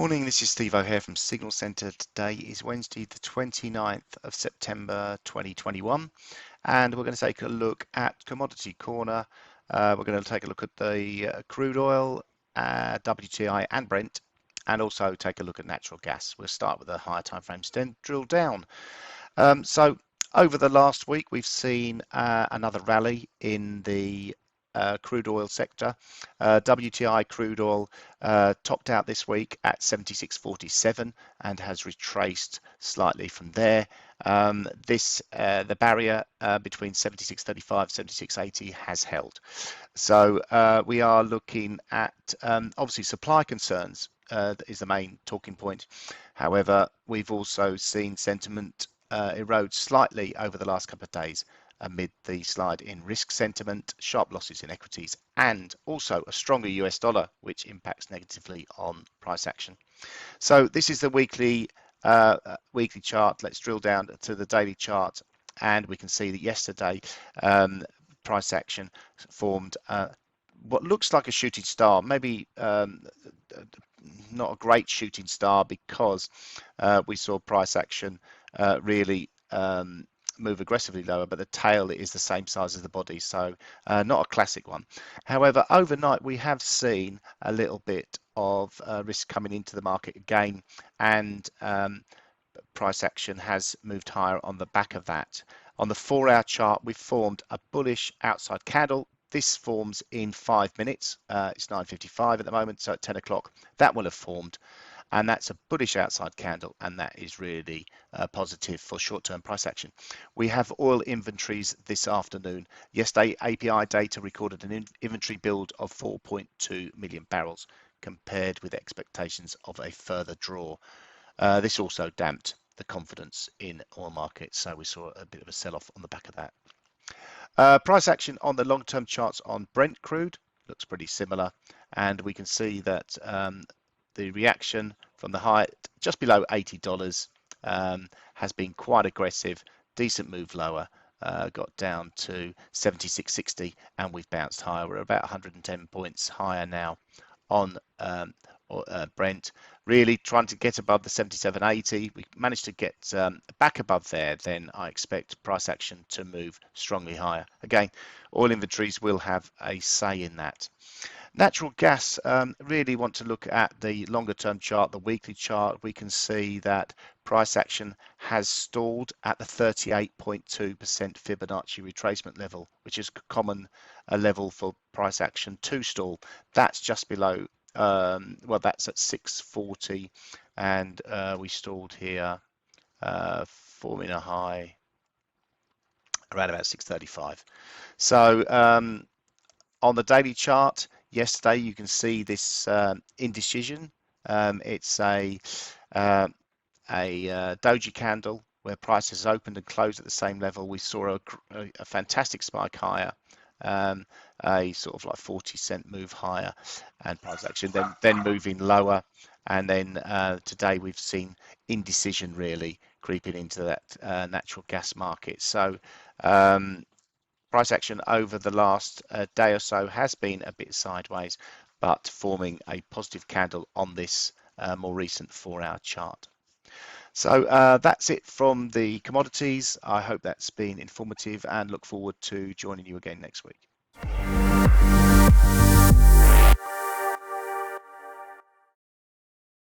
Morning, this is Steve O'Hare from Signal Centre. Today is Wednesday, the 29th of September 2021, and we're going to take a look at Commodity Corner. We're going to take a look at the crude oil, WTI and Brent, and also take a look at natural gas. We'll start with the higher time frames, then drill down. So over the last week, we've seen another rally in the crude oil sector. WTI crude oil topped out this week at 76.47 and has retraced slightly from there. The barrier between 76.35 76.80 has held. So we are looking at obviously supply concerns is the main talking point. However, we've also seen sentiment erode slightly over the last couple of days amid the slide in risk sentiment, sharp losses in equities, and also a stronger US dollar, which impacts negatively on price action. So this is the weekly chart. Let's drill down to the daily chart, and we can see that yesterday price action formed what looks like a shooting star, maybe not a great shooting star, because we saw price action really move aggressively lower, but the tail is the same size as the body, so not a classic one. However, overnight we have seen a little bit of risk coming into the market again, and price action has moved higher on the back of that. On the 4-hour chart, we've formed a bullish outside candle. This forms in 5 minutes. It's 9:55 at the moment, so at 10 o'clock that will have formed, and that's a bullish outside candle, and that is really positive for short-term price action. We have oil inventories this afternoon. Yesterday, API data recorded an inventory build of 4.2 million barrels compared with expectations of a further draw. This also damped the confidence in oil markets, so we saw a bit of a sell-off on the back of that. Price action on the long-term charts on Brent crude looks pretty similar, and we can see that the reaction from the high just below $80 has been quite aggressive. Decent move lower, got down to 76.60, and we've bounced higher. We're about 110 points higher now on Brent, really trying to get above the 77.80. We managed to get back above there, then I expect price action to move strongly higher. Again, oil inventories will have a say in that. Natural gas, really want to look at the longer term chart, the weekly chart. We can see that price action has stalled at the 38.2% Fibonacci retracement level, which is common a level for price action to stall. That's just below, well, that's at 640, and we stalled here, forming a high around about 635. So on the daily chart, yesterday you can see this indecision. It's a doji candle where prices opened and closed at the same level. We saw a fantastic spike higher, a sort of like 40-cent move higher, and price action then moving lower, and then today we've seen indecision really creeping into that natural gas market. So price action over the last day or so has been a bit sideways, but forming a positive candle on this more recent 4-hour chart. So that's it from the commodities. I hope that's been informative, and look forward to joining you again next week.